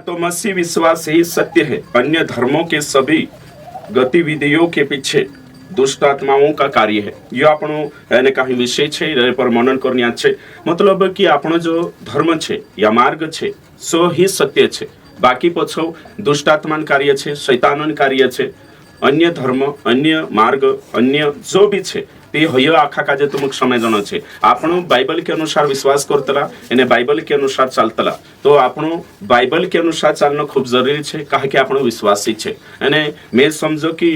तो मसीह विश्वास ही सत्य है, अन्य धर्मों के सभी गतिविधियों के पीछे दुष्ट आत्माओं का कार्य है। ये આપણો એને કાંઈ વિષય છે એ પર મનન કરન્યા છે। મતલબ કે આપણો જો ધર્મ છે યા માર્ગ છે સો ही સત્ય છે, બાકી પાછો દુષ્ટ આત્માનું કાર્ય છે, શૈતાનનું કાર્ય છે। अन्य धर्म, अन्य मार्ग, अन्य जो भी છે તે હય આખા કાજે तुमक સમજણો છે। આપણો બાઇબલ કે અનુસાર વિશ્વાસ કરતલા અને બાઇબલ કે અનુસાર ચાલતલા, તો આપણો બાઇબલ કે અનુસાર ચાલનો ખૂબ જરૂરી છે, કારણ કે આપણો વિશ્વાસી છે। અને મેં સમજો કે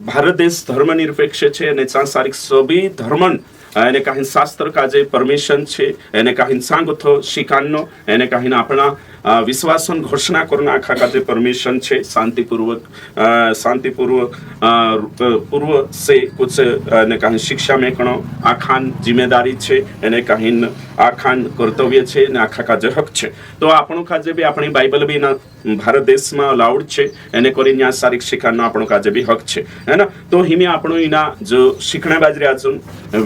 ભારત દેશ ધર્મનિરપેક્ષ છે અને સાંસારિક સભી ધર્મન એને કાંઈ શાસ્ત્ર કાજે પરમિશન છે, એને કાંઈ સાંગોથો શિકાનનો, એને કાંઈ આપણા વિશ્વાસન ઘોષણા કરના આખા કાજે પરમિશન છે। શાંતિपूर्वक पूर्व से कुछ એને કાંઈ शिक्षा में कणो आखान जिम्मेदारी છે, એને કાંઈ आखान कर्तव्य છે ને આખા કાજે હક છે। તો આપણો કાજે બી આપણી બાઇબલ બી ના ભારત દેશમાં અલાઉડ છે, એને કરીને આ સારી શિખાનો આપણો કાજે બી હક છે, હે ના। તો હિમે આપણો એના જો શીખણા બાજરી આજુ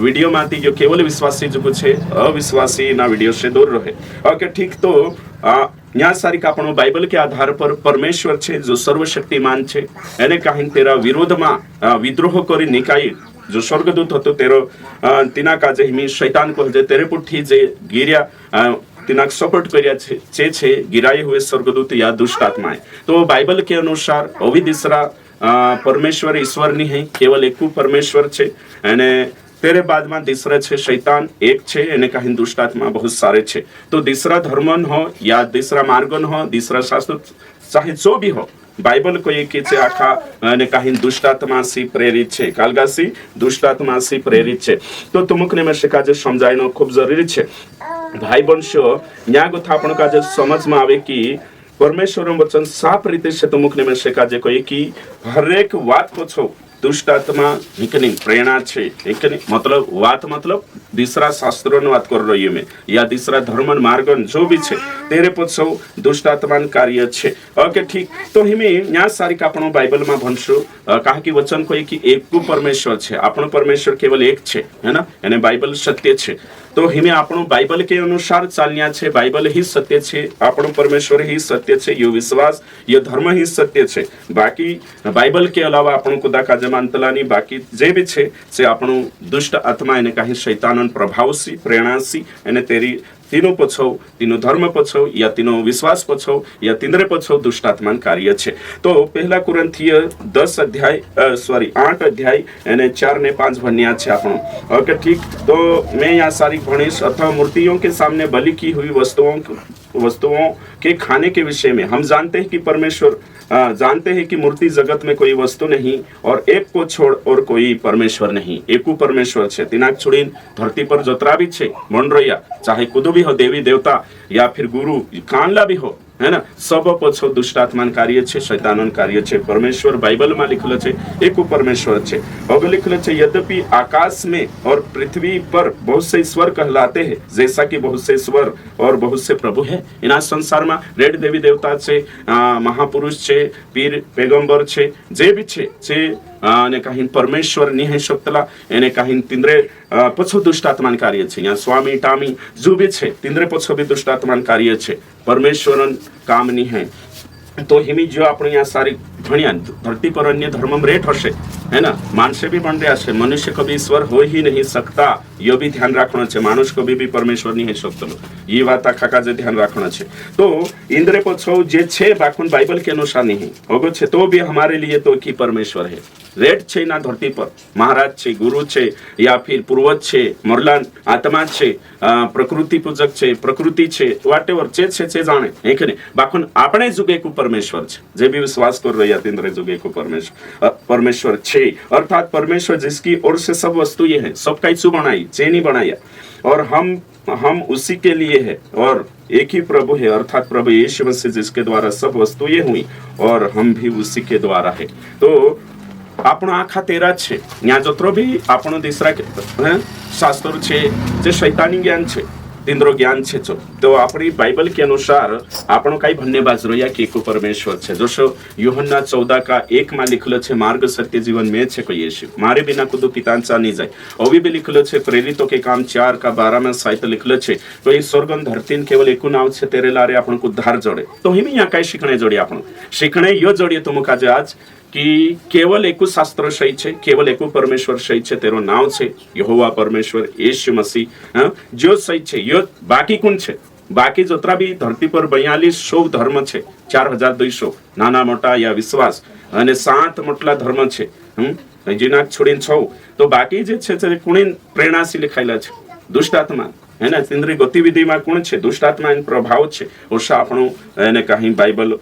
વિડીયો માંથી જો કેવલ વિશ્વાસી જો છે, અવિશ્વાસી ના વિડીયો से दूर रहे। ओके ठीक। तो यहाँ सारी का આપણો બાઇબલ के आधार पर परमेश्वर છે जो सर्वशक्तिमान છે, એને કાંઈ તેરા વિરોધમાં વિદ્રોહ કરી નિકાય जो स्वर्गदूत હતો તેરો તેના કાજે હિમી શૈતાન કહે તેરે પુઠ્ઠી જે ગીર્યા तिनाक सपोर्ट કર્યા છે गिराए हुए स्वर्गदूत या दुष्ट आत्माएं। तो बाइबल के अनुसार अभी दूसरा परमेश्वर ईश्वर नहीं है, केवल एक परमेश्वर છે અને तेरे बाद में दूसरा છે शैतान एक છે એને कहीं दुष्ट आत्मा बहुत सारे છે। तो दूसरा धर्मन हो या दूसरा मार्गन हो, दूसरा शास्त्र चाहे जो भी हो, बाइबल को एक છે આખા અને કहीं दुष्ट आत्मा से प्रेरित છે, કાલગાસી दुष्ट आत्मा से प्रेरित છે। तो तुमकने में શકાજે સમજાયનો ખૂબ જરૂરી છે। भाई बंशो न्या गोथा आपण काजे समझ में आवे कि परमेश्वर वचन साफ रीते से तुमकने में શકાજે कोई कि हरेक बात को छो दुष्ट आत्मा हिकनी प्रेरणा छे, हिकनी मतलब बात मतलब दूसरा शास्त्रों बात कर रही में या दूसरा धर्मन मार्गन जो भी छे तेरे पछो दुष्ट आत्मान कार्य छे। ओके ठीक। तो हिमे न्या सारी का आपणो बाइबल में भणशो, कहा कि वचन कोई कि एक परमेश्वर छे, आपणो परमेश्वर केवल एक छे, है ना, एने बाइबल सत्य छे। तो हिमे આપણો બાઇબલ के अनुसार चालन्या છે, बाइबल ही सत्य છે, આપણો परमेश्वर ही सत्य છે, यो विश्वास यो धर्म ही सत्य છે। बाकी बाइबल के अलावा આપણો खुदा काजे मानतलानी बाकी जे भी છે से આપણો दुष्ट आत्मा એને કાંઈ શૈતાનન પ્રભાવસી પ્રેરણાસી અને તેરી तीनों पछो, तीनों धर्म पछो या तीनों विश्वास पछो या तीनरे पछो दुष्ट आत्मान कार्य छे। तो पहला कुरंथीय 10 अध्याय 8 अध्याय एने 4 ने 5 भण्या छे आपणो। ओके ठीक। तो मैं यहाँ सारी भणीश अथवा मूर्तियों के सामने बलि की हुई वस्तुओं के खाने के विषय में हम जानते हैं कि परमेश्वर जानते हैं कि मूर्ति जगत में कोई वस्तु नहीं और एक को छोड़ और कोई परमेश्वर नहीं, एकू परमेश्वर छे। तिनाक छोड़ीन धरती पर जोतरा भी छे मंडरोया, चाहे कुदू भी हो, देवी देवता या फिर गुरु कानला भी हो, है ना, सब पछो दुष्ट आत्मान कार्य छे, शैतानन कार्य छे। परमेश्वर बाइबल में लिखलो छे एक परमेश्वर छे। अगर लिखलो छे यद्यपि आकाश में और पृथ्वी पर बहुत से ईश्वर कहलाते हैं, जैसा कि बहुत से ईश्वर और बहुत से प्रभु है। इना संसार में रेड देवी देवता छे, महापुरुष छे, पीर पैगंबर छे, जे भी छे ने कहीं परमेश्वर नहीं है शकतला एने कहीं तिंद्रे पछो दुष्ट आत्मान कार्य छे। यहाँ स्वामी टामी जो भी छे तिंद्रे पछो भी दुष्ट आत्मान कार्य छे, परमेश्वरन काम नहीं है। तो हिमी जो આપણે यहाँ सारी भणिया धरती पर अन्य धर्म में रेट हशे, है ना, मानसे भी बन रहा है, मनुष्य कभी ईश्वर हो ही नहीं सकता, ये भी ध्यान रखना है। मानुष कभी भी परमेश्वर नहीं है सकता, ये बात आखा का ध्यान रखना है। तो इंद्र पछो जे छे बाकुन बाइबल के अनुसार नहीं होगो छे, तो भी हमारे लिए तो की परमेश्वर है। रेट छे ना धरती पर महाराज छे, गुरु छे या फिर पूर्वज छे, मरलान आत्मा छे, प्रकृति पूजक छे, प्रकृति छे, व्हाटएवर छे जाने है कि नहीं। बाकुन आपणे जुगे को परमेश्वर छे, जे भी विश्वास कर रही इंद्र जुगे को परमेश्वर छे, अर्थात परमेश्वर जिसकी ओर से सब वस्तु ये है, सब कैसु बनाई चेनी बनाया और हम उसी के लिए है और एक ही प्रभु है, अर्थात प्रभु यीशु मसीह जिसके द्वारा सब वस्तु ये हुई और हम भी उसी के द्वारा है। तो આપણો આખા તેરા છે, ત્યાં જત્રો બી આપણો દીસરા શાસ્ત્રો છે જે શૈતાની જ્ઞાન છે, तिंद्रो ज्ञान छे तो अपनी बाइबल के अनुसार आपण काही भन्ने बाजरो या की परमेश्वर छे जोशो यूहन्ना 14:1 में लिखलो छे मार्ग सत्य जीवन में छे कोई यीशु मारे बिना कुदू पितांचा नहीं जाए अभी भी लिखलो छे प्रेरितों के काम 4:12 में साहित्य लिखलो छे तो ये स्वर्गन धरतीन केवल एकू नाव छे तेरे लारे आपण को उद्धार जोड़े तो हिमी यहाँ काय शिकणे जोड़ी आपण शिकणे यो जोड़िए तुम काजे आज कि केवल एकू शास्त्र सही छे केवल एकू परमेश्वर सही छे तेरो नाव छे यहोवा परमेश्वर यीशु मसीह जो सही छे यो बाकी कुण छे बाकी जोतरा भी धरती पर 4200 धर्म छे 4200 नाना मोटा या विश्वास अने 7 मोटला धर्म छे जीना छोड़ीने 6 तो बाकी जे छे ते कुणी प्रेरणाशी लिखायला छे दुष्ट आत्मा है ना इंद्रिय गतिविधि में कोण छे दुष्ट आत्मा इन प्रभाव छे ओशा आपणो एने कहीं बाइबल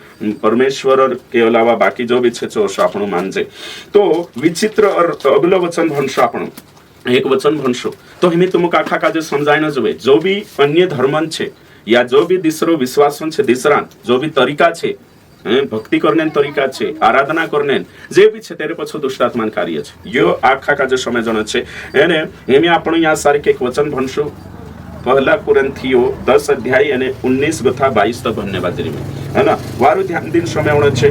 परमेश्वर के अलावा बाकी जो भी छे ओशा आपणो मानजे तो विचित्र और अगलो वचन भणशो आपणो एक वचन भणशो तो हिमे तुमक आखा काजे समजायनो जोवे जो भी अन्य धर्मन छे या जो भी दिसरो विश्वासन छे दिसरान जो भी तरीका छे भक्ति करने तरीका छे आराधना करने जे भी छे तेरे पछो दुष्टात्मान कार्य छे यो आखा काजे समय जण छे एने हेमे आपण या सारे एक वचन भणशो पहला कुरिन्थियो 10:19-22 तक भन्ने बाजरी में है ना वारु ध्यान दिन समय होना छे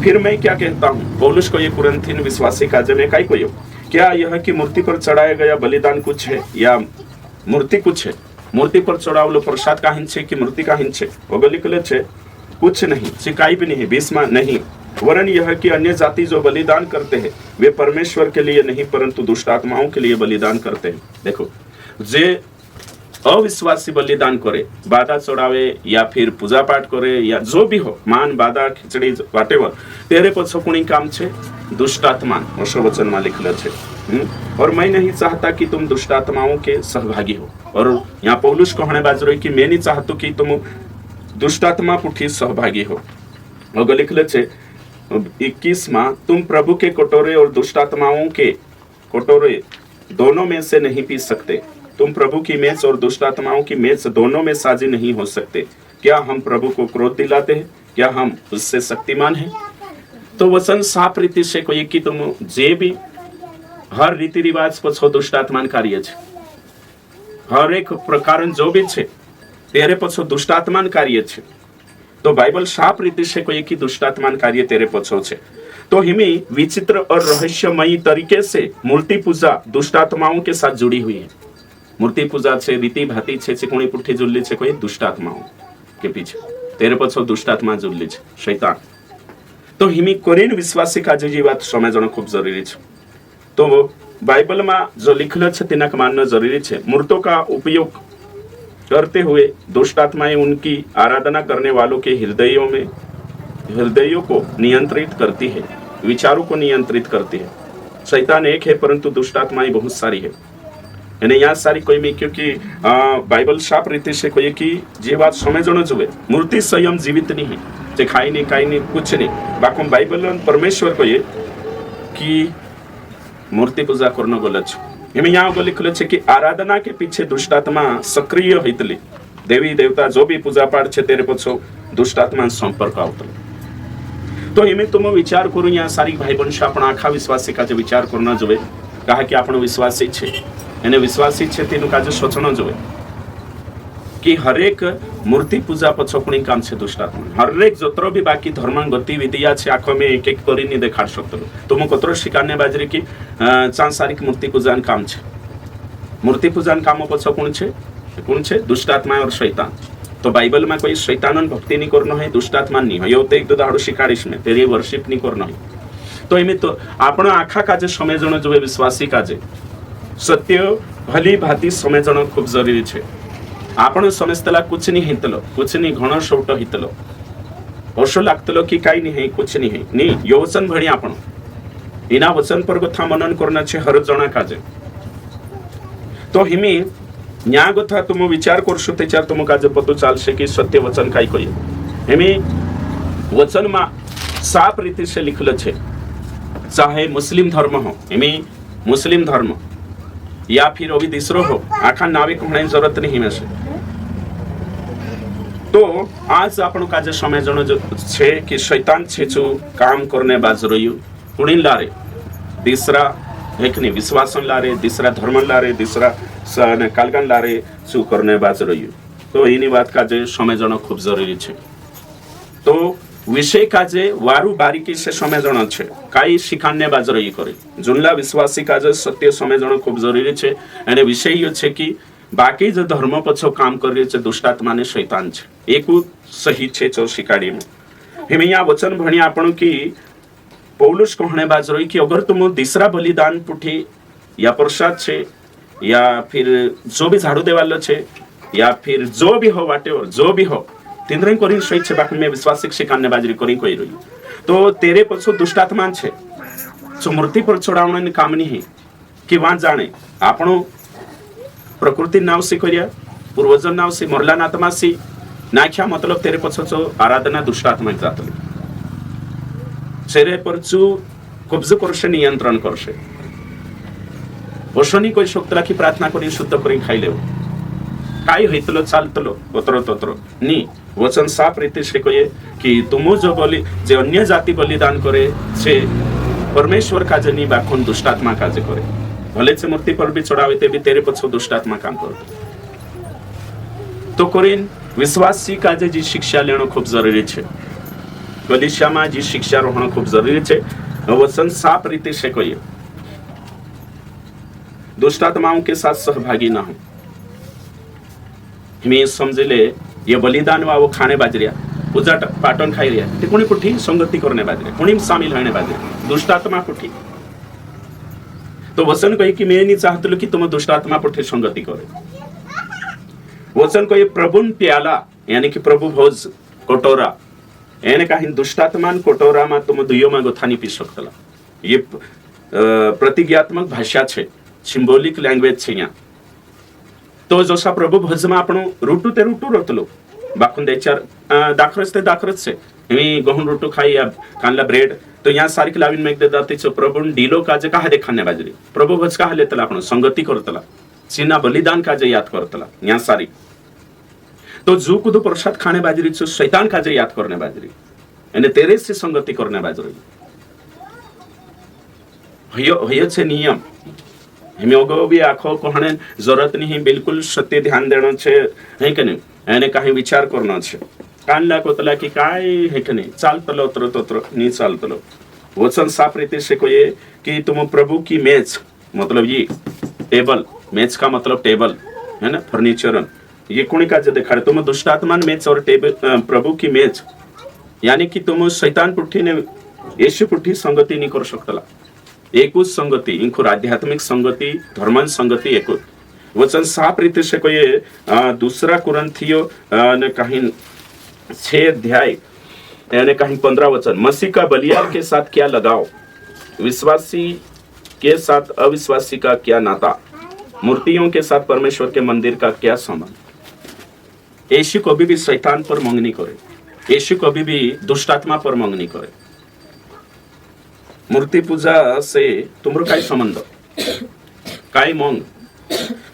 फिर मैं क्या कहता हूँ पौलुस को ये कुरिन्थियन विश्वासी काजे में काई कोयो क्या यह कि मूर्ति पर चढ़ाया गया बलिदान कुछ है या मूर्ति कुछ है मूर्ति पर चढ़ावलो प्रसाद का हिंचे कि मूर्ति का हिंचे वो लिखले छे कुछ नहीं सिकाई भी नहीं बीसमा नहीं वरन यह कि अन्य जाति जो बलिदान करते हैं वे परमेश्वर के लिए नहीं परंतु दुष्ट आत्माओं के लिए बलिदान करते हैं देखो जे अविश्वासी बलिदान करे बाधा चढ़ावे या फिर पूजा पाठ करे या जो भी हो मान बाधा खिचड़ी वाटेवर तेरे पछो कुणी काम छे दुष्टात्मा ओशो वचन में लिखल छे और मैं नहीं चाहता कि तुम दुष्टात्माओं के सहभागी हो और यहाँ पौलुस कहने बाजरो कि मैं नहीं चाहता कि तुम दुष्टात्मा पुठी सहभागी हो अगर लिखल छे 21 में तुम प्रभु के कटोरे और दुष्टात्माओं के कटोरे दोनों में से नहीं पी सकते तुम प्रभु की मेज और दुष्टात्माओं की मेज दोनों में साझी नहीं हो सकते क्या हम प्रभु को क्रोध दिलाते हैं क्या हम उससे शक्तिमान हैं तो वचन साफ रीति से कोई कि तुम जे भी हर रीति रिवाज पछो दुष्टात्मान कार्य छे हर एक प्रकार जो भी छे तेरे पछो दुष्टात्मान कार्य छे तो बाइबल साफ रीति से कोई कि दुष्टात्मान कार्य तेरे पछो छे तो हिमी विचित्र और रहस्यमयी तरीके से मूर्ति पूजा दुष्टात्माओं के साथ जुड़ी हुई है मूर्ति पूजा छे रीति भाती छे चिकोणी पुठी जुल्ली छे कोई दुष्टात्माओं के पीछे तेरे पछो दुष्टात्मा जुल्ली छे शैतान तो हिमी कोरिन विश्वासी का जी बात समझना खूब जरूरी छे तो बाइबल में जो लिखल छे तिनक मानना जरूरी छे मूर्तों का उपयोग करते हुए दुष्टात्माएं उनकी आराधना करने वालों के हृदयों को नियंत्रित करती है विचारों को नियंत्रित करती है शैतान एक है परंतु दुष्टात्माएं बहुत सारी है यहाँ सारी कोई में क्योंकि बाइबल साफ रीति से कोई कि जे बात समझनो जोवे मूर्ति स्वयं जीवित नहीं है जे खाई नहीं काई नहीं कुछ नहीं बाकी बाइबल परमेश्वर को ये कि मूर्ति पूजा करना गलत छे एमे यहाँ को लिखल छे कि आराधना के पीछे दुष्टात्मा सक्रिय होइतली देवी देवता जो भी पूजा पाठ छे तेरे पछो दुष्टात्मा संपर्क आवतलो तो एमे तुम विचार करू यहाँ सारी भाई बहन आपण आखा विश्वासी का विचार करना जोवे कहा कि आपण विश्वासी छे एने विश्वासी छे तेनु काजे सोचनो जोवे कि हरेक मूर्ति पूजा पछो कुणी काम छे दुष्टात्मा हरेक जोतरो भी बाकी धर्म गतिविधिया छे आखो में एक एक करीने देखाड़ सकतो तुम कतरो शिकाने बाजरी की सांसारिक मूर्ति पूजन काम छे मूर्ति पूजन काम पछो कुण छे दुष्टात्मा और शैतान तो बाइबल में कोई शैतानन भक्ति नहीं करनो है दुष्टात्मा नहीं है यो तो एक दो दाड़ो शिकारिश में तेरी वर्शिप नहीं करनो है तो एमे तो आपण आखा काजे समझनो जोवे विश्वासी काजे सत्य भली भांति समझनो खूब जरूरी छे आपण समझतला कुछ नहीं हितलो कुछ नहीं घणो शौट हितलो ओशो लागतलो कि काई नहीं है कुछ नहीं है नी यो वचन भणी आपण इना वचन पर कथा मनन करना छे हर जणा काजे तो हिमी न्या कथा तुम विचार करशो त्याच्यार तुम काजे पतो चालशे कि सत्य वचन काई कोई हिमी वचन मा साफ रीति से लिखल छे चाहे मुस्लिम धर्म हो हिमी मुस्लिम धर्म या फिर अभी दूसरो हो आखा नावे कहने जरूरत नहीं में से तो आज आपण का जे समय जण जो छे कि शैतान छे जो काम करने बाजरोयु कुणी लारे तीसरा एक ने विश्वासन लारे तीसरा धर्म लारे तीसरा કાલકાન લારે શું કરને બાજ રહ્યું તો એની વાત કાજે સમજણો ખૂબ જરૂરી છે તો વિષય કાજે વારું બારીકી से સમજણો છે કાઈ શિખાને બાજ રહી કરે જુનલા વિશ્વાસી કાજે સત્ય સમજણો ખૂબ જરૂરી છે અને વિષય એ છે કે બાકી જે ધર્મ પછો કામ કરી રહ્યો છે દુષ્ટાત્મા ને શૈતાન છે એક સહી છે ચો શિકાડીમાં हम यहाँ वचन भणी आपण की पौलुस कहने बाज रही कि अगर तुम तीसरा बलिदान पुठी या प्रसाद छे या फिर जो भी झाड़ू देवालो छे या फिर जो भी हो वाटे और जो भी हो तिंद्रे कोरी सही छे बाकी में विश्वासिक शिकाने बाजरी कोरी कोई रही तो तेरे पछो दुष्टात्मा छे जो मूर्ति पर चढ़ावने काम नहीं कि वहां जाने आपणो प्रकृति नाव से करिया पूर्वजन नाव से मरला नात्मा से नाख्या मतलब तेरे पछो आराधना दुष्टात्मा जातली शरीर पर जो कब्ज करशे नियंत्रण करशे वशनी कोई शक्तला की प्रार्थना करी शुद्ध करी खाई लेव काय होइतलो चालतलो तोतरो तोतरो नी वचन साफ रीति से कहे कि तुम जो बलि जे अन्य जाति बलिदान करे छे परमेश्वर का जनी बाखोन दुष्टात्मा काजे करे भले से मूर्ति पर भी चढ़ावे ते भी तेरे पछो दुष्टात्मा काम करतो तो कोरिन विश्वासी काजे जी शिक्षा लेनो खूब जरूरी है कलिसिया में जी शिक्षा रहना खूब जरूरी है वचन साफ रीति से कहिए दुष्टात्माओं के साथ सहभागी ना हो हमें समझ ले ये बलिदान वो खाने बाज रिया पूजा पाटन खाई रिया ते कोणी कुठी संगति करने बाज रिया कोणी शामिल होने बाज रिया दुष्टात्मा कुठी तो वचन कही कि मैं नहीं चाहता कि तुम दुष्टात्मा पुठी संगति करे वचन को ये प्रभु प्याला यानी कि प्रभु भोज कोटोरा એને કાહી દુષ્ટાત્માન કોટોરામાં तुम दुयोમાં गोथानी पी सकतला ये प्रतिज्ञात्मक भाषा છે सिंबॉलिक लैंग्वेज છે यहाँ तो जसा प्रभु भोजમાં આપણું રૂટુ તે રૂટુ રોતલો બાકુન દેચાર દાખરસ તે દાખરસ છે એવી ગહુન રૂટુ ખાઈ કાનલા ब्रेड तो यहाँ सारी लाविन में देते छो प्रभु डीलो काजे कहा देखाने बाजरी प्रभु भोज कहा लेतला आपण संगति करतला सीना बलिदान काजे याद करतला यहाँ सारी तो जो कुछ प्रसाद खाने बाजरी छो शैतान काजे याद करने बाजरी यानी तेरे से संगति करने बाजरी हयो छे नियम हमें अगो भी आखो कहने जरूरत नहीं बिल्कुल सत्य ध्यान देना छे है कि नहीं यानी कहीं विचार करना छे कानला कोतला की काय है कि नहीं चालतलो तरो तरो नहीं चालतलो वचन साफ रीति से कोई कि तुम प्रभु की मेज मतलब ये टेबल मेज का मतलब टेबल है ना फर्नीचर ये कुणी का जो देखा तुम दुष्टात्मान मेज और टेबल प्रभु की मेज यानी कि तुम शैतान पुठी ने यीशु पुठी संगति नहीं कर सकतला एकूच संगति इनको आध्यात्मिक संगति धर्म संगति एकूच वचन साफ रीति से कोई दूसरा कुरंथियो ने कहीं 6 अध्याय यानी कहीं 15 वचन मसीह का बलियाल के साथ क्या लगाओ विश्वासी के साथ अविश्वासी का क्या नाता मूर्तियों के साथ परमेश्वर के मंदिर का क्या संबंध यीशु कभी भी शैतान पर मंग नहीं करे यीशु कभी भी दुष्टात्मा पर मंग नहीं करे मूर्ति पूजा से तुमरो काय संबंध काय मंग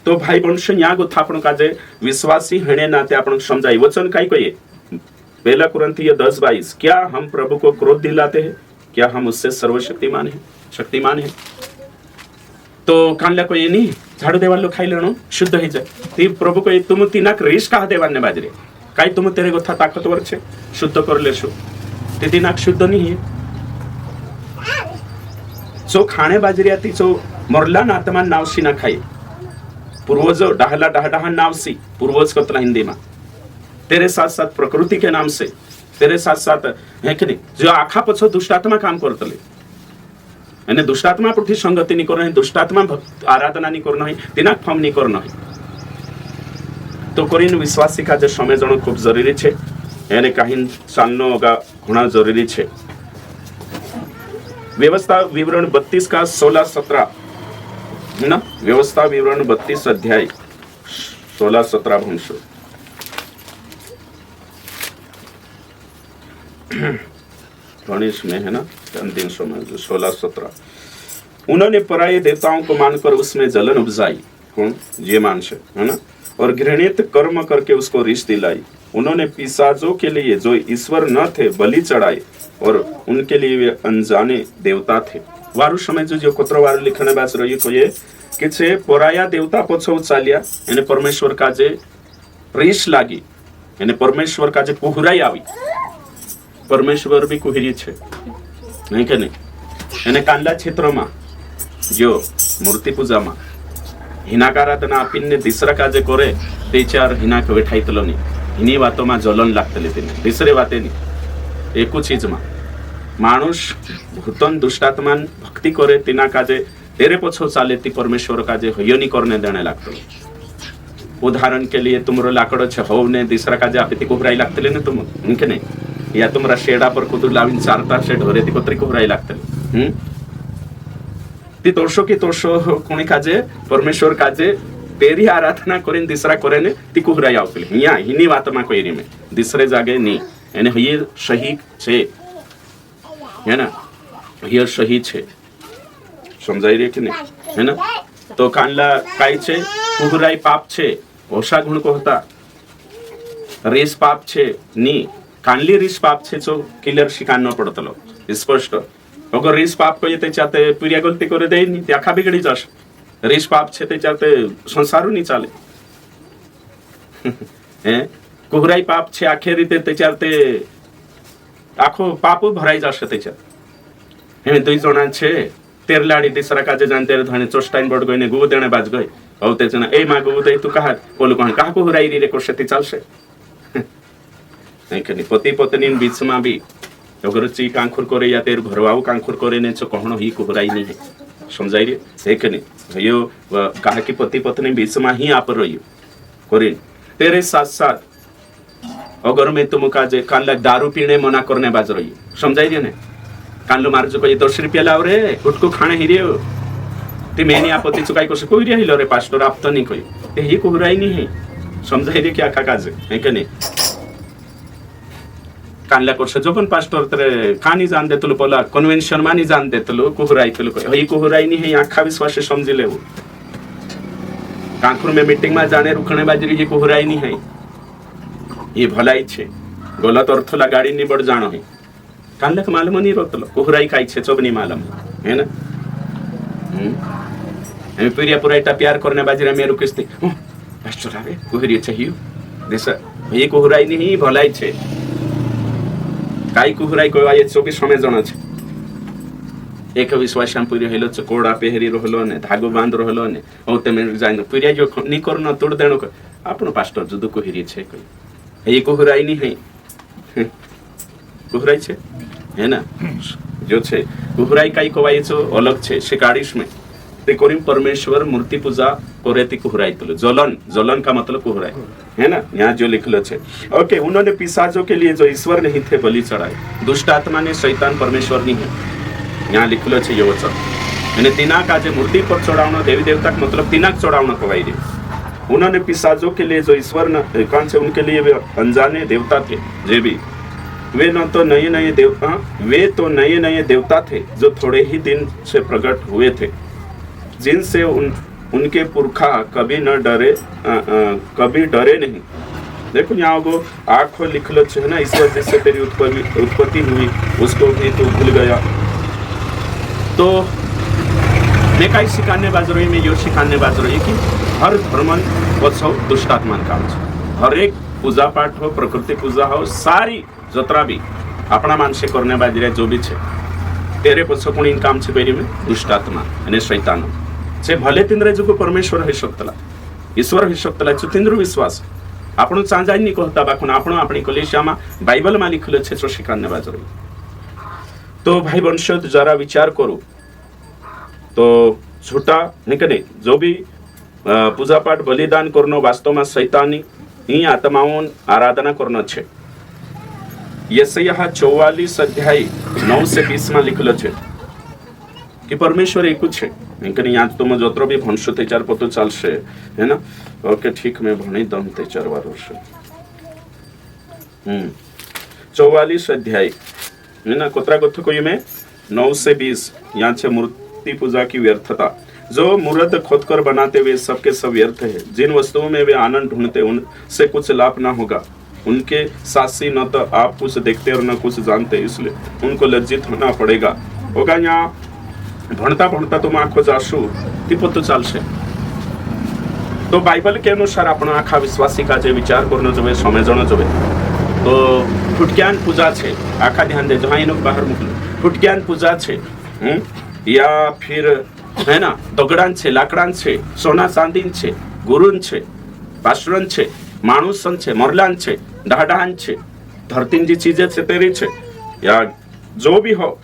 तो भाई बंश यहाँ गोथा आपण काजे विश्वासी हेणे नाते आपण समझाई वचन काय कहिए पहला कुरंथियो 10:22 क्या हम प्रभु को क्रोध दिलाते हैं क्या हम उससे सर्वशक्तिमान है तो कानला को ये नहीं झाड़ू देवाल लो खाई लेनो शुद्ध ही जाए ती प्रभु को तुम तीनाक रेश कहा देवाने बाजरे काय तुम तेरे गोथा ताकतवर छे शुद्ध कर लेशो ते तीनाक शुद्ध नहीं है जो खाने बाजरिया ती जो मरला नातमान नावसी ना खाई पूर्वज डाहला डाहा नावसी पूर्वज कतला हिंदी में तेरे साथ साथ प्रकृति के नाम से तेरे साथ साथ है कि नहीं जो आखा पछो दुष्टात्मा काम करतले यानी दुष्टात्मा पुठी संगति नहीं करना है दुष्टात्मा आराधना नहीं करना है दिनाक फम नहीं करना है तो कोरिन विश्वासी का जो समय जण खूब जरूरी छे यानी कहीं चालनो होगा घणा जरूरी छे व्यवस्था विवरण 32 का 16-17 है ना व्यवस्था विवरण 32 अध्याय 16-17 भंशो 19 में है ना अंतिम समय 16-17 उन्होंने पराये देवताओं को मानकर उसमें जलन उपजाई कौन ये मानस है ना और घृणित कर्म करके उसको रिश दिलाई उन्होंने पिशाचों के लिए जो ईश्वर न थे बलि चढ़ाए और उनके लिए वे अनजाने देवता थे वारु समय जो कोत्र वारु लिखने बास रही कोये कि छे पराया देवता पछौ चालिया एने परमेश्वर का जे रेस लागी एने परमेश्वर का जे कुहराई आवी परमेश्वर भी कुहरी छे नहीं के नहीं एने कांडला क्षेत्र में जो मूर्ति पूजा में हिनाकाराधना आपीने दिसरा का जे करे ते चार हिना के बैठाइतलो नी हिनी वातो में जलन लागतले तिने दिसरे वाते नी एकू चीज में मानुष भूतन दुष्टात्मान भक्ति करे तिना काजे तेरे पछो चाले ती परमेश्वर काजे हयोनी करने देने लागतो उदाहरण के लिए तुमरो लाकड़ो छे होवने दिसरा काजे आपे ती कुहराई लागतले ने तुम उनके नहीं या तुमरा शेडा पर कुदू लाविन चारता शेड होरे ती कोत्री कुहराई लागतले ती तोषो की तोषो कोणी काजे परमेश्वर काजे तेरी आराधना करेन दिसरा करेने ती कुहराई आवतले हिया हिनी वातमा कोईरी में दिसरे जागे नी एने हये सही छे है ना ये सही छे समझाई रे कि नहीं है ना तो कांडला काय छे कुहराई पाप छे ओषा गुण को होता रेस पाप छे नी कांडली रेस पाप छे जो क्लियर शिकान न पडतलो स्पष्ट अगर रेस पाप को येते चाते पुरिया गलती करे दे नी त्या खा बिगड़ी जाश रेस पाप छे ते चाते संसारू नी चाले हैं कुहराई पाप छे आखे रीते ते चाते आखो पापो भराई जाशे तेच्या हे दुई जणा छे तेरलाडी दिसरा काजे जानते रे धणे चोस्टाइन बड गयने गो देणे बाज गय औ तेजना ए मा गो दे तू कहा बोलू कोन का को हुराई रे कोशती चालशे नहीं कनी पति पत्नी बीच में भी अगर ची कांखुर करे या तेर घरवाऊ कांखुर करे ने तो कहणो ही को हुराई नहीं है समझाई रे है कनी यो कहा कि पति पत्नी बीच में ही आप रहियो करे तेरे साथ साथ अगर मैं तुमका जे कान लग दारू पीने मना करने बाज रही समझाई दिया ने कान लो मार जो कोई 10 रुपया लाओ रे उठको खाने ही रे ते मैंने आपत्ति चुकाई को से कोई रे हिलो रे पास्टर आप तो नहीं कोई ते ही को हुराई नहीं है समझाई रे क्या का काज है कि नहीं कान ला को से जोपन पास्टर तरे कानी जान दे तुलो पला कन्वेंशन मानी जान दे तुलो को हुराई तुलो कोई ही को हुराई नहीं है आंखा विश्वास से समझ ले वो कांखुर में मीटिंग में जाने रुकने बाजरी ये को हुराई नहीं है ये भलाई छे गलत अर्थ ला गाड़ी निबड़ जानो है कानलक मालूम नहीं रोतलो कुहराई खाई छे चोबनी मालूम है ना हम पुरिया पुराइटा प्यार करने बाजरा मेरू किस्ती पास्टर आवे कुहरी चाहिए देसा ये कुहराई नहीं भलाई छे काई कुहराई को आये 24 समय जना छे एक विश्वासम पुरिया हेलो चकोड़ा पेहरी रहलो ने धागो बांध रहलो ने ओते में जाइन पुरिया जो नी करनो तोड़ देनो आपनो पास्टर जुदु कुहरी छे कोई ये कुहराई नहीं है कुहराई छे है ना जो छे कुहराई काई कोवाई छो अलग छे से गाड़ीश में ते कोरिम परमेश्वर मूर्ति पूजा कोरेती कुहराई तलो जलन जलन का मतलब कुहराई है ना यहाँ जो लिखलो छे ओके उन्होंने पिशाचों के लिए जो ईश्वर नहीं थे बलि चढ़ाए दुष्ट आत्मा ने शैतान परमेश्वर नहीं है यहाँ लिखलो छे ये वचन मैंने तिनाक आज मूर्ति पर चढ़ावना देवी देवता का मतलब तिनाक चढ़ावना कोवाई रे उन्होंने पिशाचों के लिए जो ईश्वर न कौन से उनके लिए वे अनजाने देवता थे जे भी वे तो नए देवता थे जो थोड़े ही दिन से प्रकट हुए थे जिनसे उनके पुरखा कभी न डरे कभी डरे नहीं देखो यहाँ वो आँखों लिख लो है ना ईश्वर जिससे तेरी उत्पत्ति हुई उसको भी तू भूल गया तो मैं कई सिखाने बाज रही मैं यो सिखाने बाज रही कि हर धर्मन उत्सव दुष्टात्मान काम हर एक पूजा पाठ हो प्रकृति पूजा हो सारी जतरा भी अपना मान से करने बाज रहे जो भी छे तेरे पछो कोणी काम छे पेरी में दुष्टात्मा अने शैतान छे भले तिंद्रे जो परमेश्वर है शक्तला ईश्वर है शक्तला जो तिंद्रु विश्वास आपण चांजाई नी कहता बाखुन आपण अपनी कलेशिया में बाइबल में लिखलो छे जो सिखाने बाज रही तो भाई वंशज जरा विचार करो तो झूठा निकने जो भी पूजा पाठ बलिदान करनो वास्तव में शैतानी ही आत्माओं आराधना करनो छे यशायाह 44 अध्याय 9 से 20 में लिखलो छे कि परमेश्वर एक छे निकने आज तुम जोत्रो भी भणशो तेचार पतो चालशे है ना ओके ठीक मैं भणी दम तेचार वारो छे 44 अध्याय है ना कोतरा गथ कोई में 9 से 20 यहाँ छे मूर्ति पूजा की व्यर्थता जो मूर्त खोदकर बनाते वे सबके सब व्यर्थ है जिन वस्तुओं में वे आनंद ढूंढते उनसे कुछ लाभ ना होगा उनके सासी न तो आप कुछ देखते और न कुछ जानते इसलिए उनको लज्जित होना पड़ेगा होगा यहाँ भणता भणता तुम आखो जाशु ती पत्तो चालशे। तो बाइबल के अनुसार आपण आखा विश्वासी का जे विचार करनो जोबे समझणो जोबे। तो फुटक्यान पूजा छे, आखा ध्यान दे जहां इनो बाहर मुकलो फुटक्यान पूजा छे, या फिर है ना दगडान छे, लाकडान छे, सोना चांदीन छे, गुरुन छे, पास्टरन छे, माणूसन छे, मोरलान छे, ढाढान छे, धरतीन जी चीजें छे तेरी छे, या जो भी हो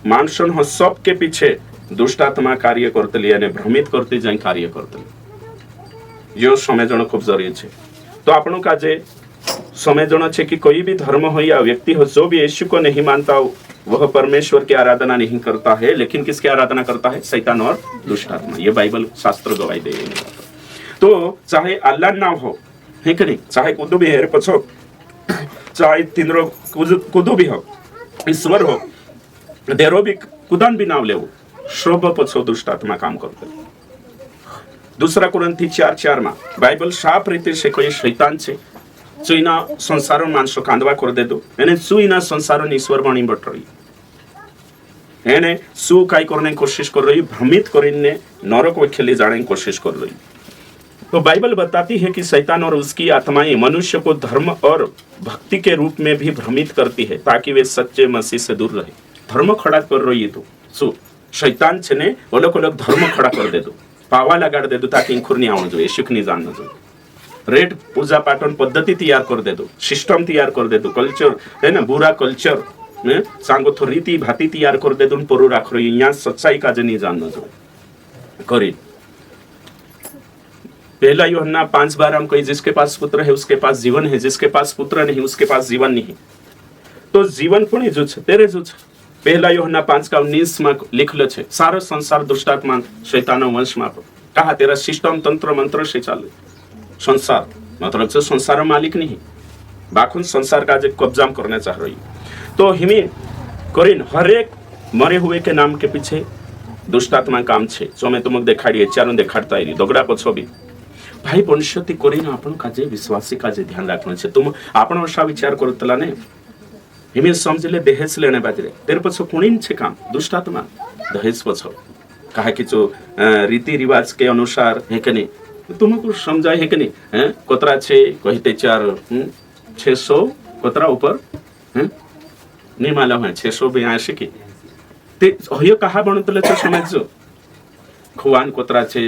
मानसन हो, सब के पीछे दुष्टात्मा कार्य करतली અને ભ્રમિત કરતી જાય કાર્ય કરતલી। यो समझण खूब जरूरी है। तो आपनों का जे समझण है कि कोई भी धर्म हो या व्यक्ति हो जो भी यीशु को नहीं मानता वह परमेश्वर की आराधना नहीं करता है, लेकिन किसकी आराधना करता है? शैतान और दुष्टात्मा। ये बाइबल शास्त्र गवाही दे रही है। तो चाहे अल्लाह नाम हो, है कि नहीं, चाहे कुदू भी हेर पछो, चाहे तीनरो कुदू भी हो, ईश्वर हो, देरो भी कुदान भी नाम ले शोभ पछो दुष्टात्मा काम करते। दूसरा कुरंथी 4:4 में बाइबल साफ रीते से कोई शैतान छे चुईना संसार मानसो कांदवा कर दे दो एने चुईना संसार ईश्वर बनी बट रही एने सु काई करने की कोशिश कर रही, भ्रमित करने नरक में खेले जाने की कोशिश कर रही। तो बाइबल बताती है कि शैतान और उसकी आत्माएं मनुष्य को धर्म और भक्ति के रूप में भी भ्रमित करती है ताकि वे सच्चे मसीह से दूर रहे। धर्म खड़ा कर रही है, तो सु शैतान छे ने वो लोग धर्म खड़ा कर दे दो, पावा लगाड़ दे दो ताकि इंखुर नहीं आवण जो, यीशु नहीं जानना जो, रेट पूजा पाठन पद्धति तैयार कर दे दो, सिस्टम तैयार कर दे दो, कल्चर है ना, बुरा कल्चर सांगो तो रीति भाती तैयार कर दे दो, परू राख रही यहाँ सच्चाई का नहीं जानना जो करी। पहला यूहन्ना 5:12 हम कही जिसके पास पुत्र है उसके पास जीवन है, जिसके पास पुत्र नहीं उसके पास जीवन नहीं। तो जीवन कोनी जो छे? तेरे जो छे। पहला यूहन्ना 5:19 में लिखलो छे सारो संसार दुष्टात्मा शैतानो वंश में कहा तेरा सिस्टम तंत्र मंत्र से चाले। संसार मतलब से संसार मालिक नहीं, बाखुन संसार का जो कब्जाम करना चाह रही। तो हिमी करीन हर एक मरे हुए के नाम के पीछे दुष्टात्मा काम छे, जो मैं तुमको देखाड़ी चारों देखाड़ता है दगड़ा पछो भी भाई पंचती करीन आपण काजे विश्वासी काजे ध्यान रखना छे। तुम आपण असा विचार करतला ने हिमे समझले दहेज लेने बाजरे तेरे पछो कुणीन छे काम दुष्टात्मा दहेज पछो कहा कि जो रीति रिवाज के अनुसार है कि नहीं तुमको समझाए है कि नहीं है कोतरा छे कहते 600 कोतरा ऊपर नहीं मालूम है 682 की ते होयो कहा बनतले तो समझो खुआन कोतरा छे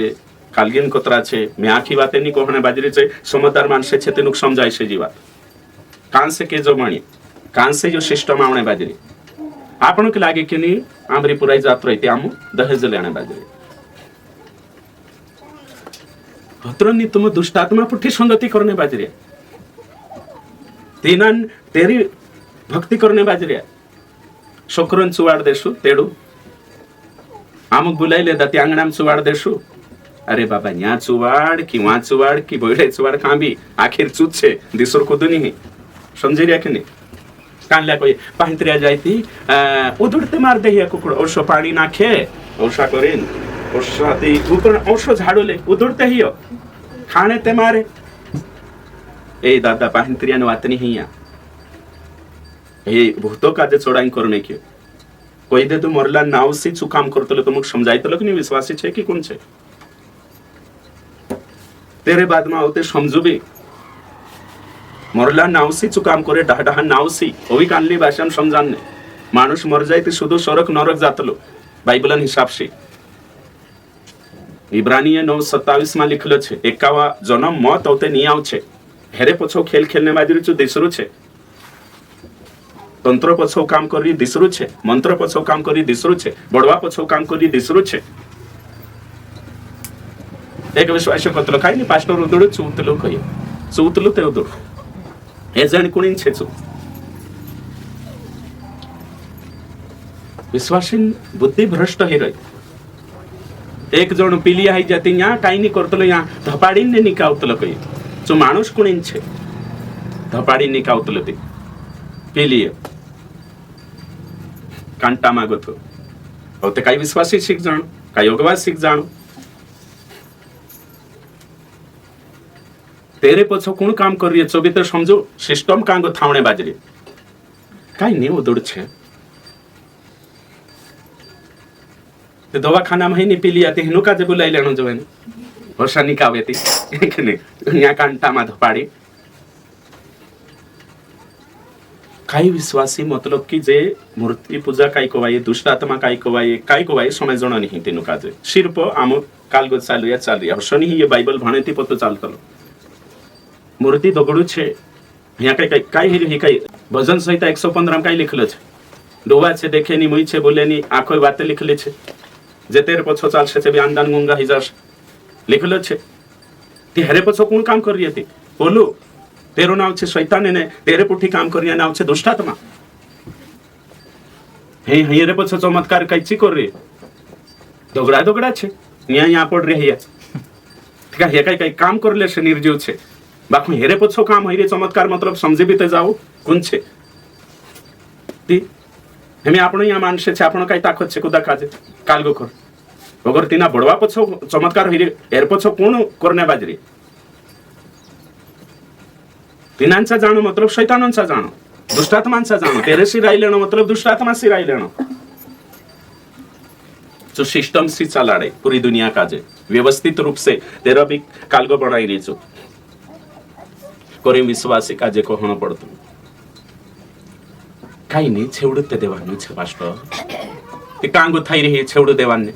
कालगिन कोतरा छे मैं आखी बातें नहीं कहने बाजरे छे समझदार मानसे छे तेनुक समझाय छे जीवा कान से के जो माणी कान से जो सिस्टम आवणे बाजरे आपण के लागे कि नहीं आमरी पुराई जात रही आम दहेज लेने बाजरे भद्रनी तुम दुष्टात्मा पुठी संगति करने बाजरे तीनन तेरी भक्ति करने बाजरे शुक्रन चुवाड़ देशु तेड़ू आमुक बुलाई ले दती आंगणाम चुवाड़ देशु अरे बाबा यहाँ चुवाड़ कि वहां चुवाड़ कि बोले चुवाड़ कहाँ भी आखिर चूत छे दिसर खुद नहीं समझे रिया कि नहीं कानल्या कोई पाहिंत्रिया जायती उदुड़ते मार दे कुकुड़ ओशो पानी नाखे ओशा करीन ओशा दी ऊपर ओशो झाड़ू ले उदुड़ते ही खाने ते मारे ए दादा पाहिंत्रिया ने बात नहीं है ये भूतों का जे चोड़ाई करने की कोई दे तो मरला नाव से चुकाम करतो तो मुख समझाई तो लोग नहीं विश्वासी छे कि कौन छे तेरे बाद में होते समझू भी मरला नावसी चुकाम करे डाहा नावसी ओवी कानली भाषा में समझाने मानुष मर जाए तो शुद्ध स्वर्ग नरक जातलो बाइबलन हिसाब से इब्रानी 9:27 में लिखलो छे एकावा जन्म मौत होते नहीं आव छे हेरे पछो खेल खेलने बाजरी छु दिसरू छे तंत्र पछो काम करी दिसरू छे मंत्र पछो काम करी दिसरू छे बड़वा पछो काम करी दिसरू छे एक विश्वास कतलो खाई नहीं पास्टर उदुड़ चूतलो कही चूतलो ते उदुड़ ए जण कुणीन छे चू विश्वासीन बुद्धि भ्रष्ट ही रही एक जण पिलिया ही जाती यहाँ काई नहीं करतलो यहाँ धपाड़ी ने निकाउतलो कही चू मानुष कुणीन छे धपाड़ी निकाउतलो ते पिलिया कांटा मागतो होते काही विश्वासी शिक जाणो काही योगवाद शिक जाणो तेरे पछो कौन काम कर रही है चो भी तो समझो सिस्टम कांगो थावणे बाजरी काई नहीं उदुड़ छे ते दवाखाना में ही नहीं पी लिया ते हिनो का जे बुलाई लेनो जो है वर्षा निकावे थी यहाँ कांटा में धपाड़ी काही विश्वासी मतलब कि जे मूर्ति पूजा काही कोवाये दुष्ट आत्मा काही कोवाये समय जण नहीं तेनु काजे सिर्फ आम कालगो चालू शनि ये बाइबल भने ती पतो चालतलो मूर्ति दगडू छे यहाँ काही भजन संहिता 115 में काही लिखलो छे डोवा छे देखे नी मुई छे बोले नी आखोय बाते लिखले छे जे तेरे पछो चालशे छे आंदान गुंगा हिजाश लिखलो छे ती हेरे पछो कोण काम कर रही थी बोलो तेरो नाव छे शैतान ने तेरे पुठी काम करिया नाव छे दुष्टात्मा हे हेरे पछो चमत्कार कैची कर रे दोगड़ा छे यहाँ पड़ रही है ठीक है काही काम कर ले छे निर्जीव छे बाकी हेरे पछो काम हेरे चमत्कार मतलब समझी भी ते जाओ कोण छे ती हमें आपण यहाँ मानसे छे आपण काही ताकत छे कुदा काजे कालगो कर अगर तिना बडवा पछो चमत्कार हेरे एर पछो कोण करने बाजरी तिनांचा जाणो मतलब शैतानांचा जाणो दुष्टात्मांचा जाणो तेरे सिराई लेनो मतलब दुष्टात्मा सिराई लेनो जो सिस्टम सी चलाड़े पूरी दुनिया का जे व्यवस्थित रूप से तेरा भी कालगो बनाई रही छो कोरी विश्वासी का जे कहणो पड़तो काही नाही छेवडू ते देवानो छे पास्टर ते कांगो थाई रही छेवडू देवाने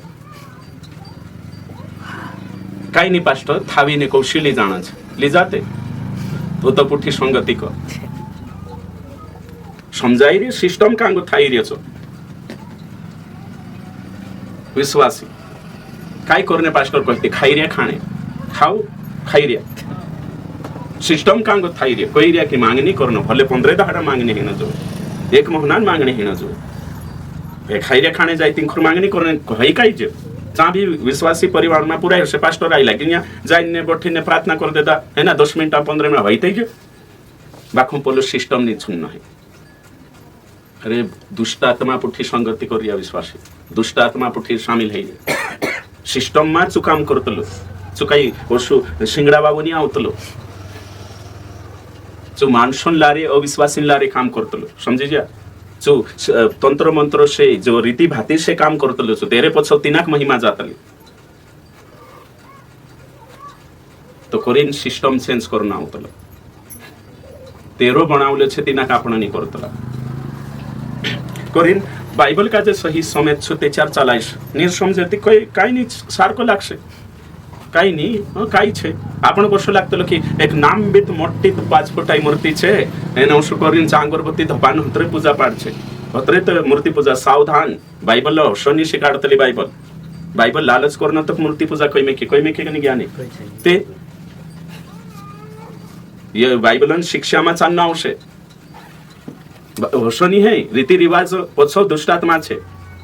काही नाही पास्टर थावी ने कौशली जाणा छे ले जाते भूतपुठी संगति को समझाई रे सिस्टम कांगो थाई रे छो विश्वासी काय करने पास्टर कहते खाई रे खाने खाओ खाई रे सिस्टम कांगो थाई रे कोई रे की मांगनी करनो भले 15 दहाड़ा मांगनी है न जो एक महीना मांगनी है न जो ए खाई रे खाने जाई तिंखुर मांगनी करने कही काई जे जहाँ भी विश्वासी परिवार में पूरा से पास्टर आई लगी जाइने बैठीने प्रार्थना कर देता है ना 10 मिनट 15 मिनट वही गयो बाखों पोलो सिस्टम नहीं छुन्न है अरे दुष्ट आत्मा पुठी संगति करिया विश्वासी दुष्ट आत्मा पुठी शामिल है सिस्टम में चुकाम करतलो चुकाई ओसु सिंगड़ा बाबू नहीं आवतलो जो मानसन लारे अविश्वासी लारे काम करतलो समझी जा जो तंत्र मंत्र से जो रीति भाती से काम करतलो जो तेरे पछो तिनाक महिमा जातली तो कोरिन सिस्टम चेंज करना होतलो तेरो बनावले छे तिनाक आपण नहीं करतला कोरिन बाइबल का जे सही समय छु ते चार चालाइस नि समझती कोई काई नहीं सारको लागसे काई नहीं काई छे आपण वर्ष लागतलो कि एक नाम बित मोटी 5 फुटाई मूर्ति छे एने उसु करिन चांगरबती धपान हतरे पूजा पाठ छे हतरे तो मूर्ति पूजा सावधान बाइबल शनि शिकाडतली बाइबल लालच करना तक मूर्ति पूजा कोई में के नहीं ज्ञानी ते ये बाइबलन शिक्षा में चालना आवशे शनि है रीति रिवाज पछो दुष्टात्मा छे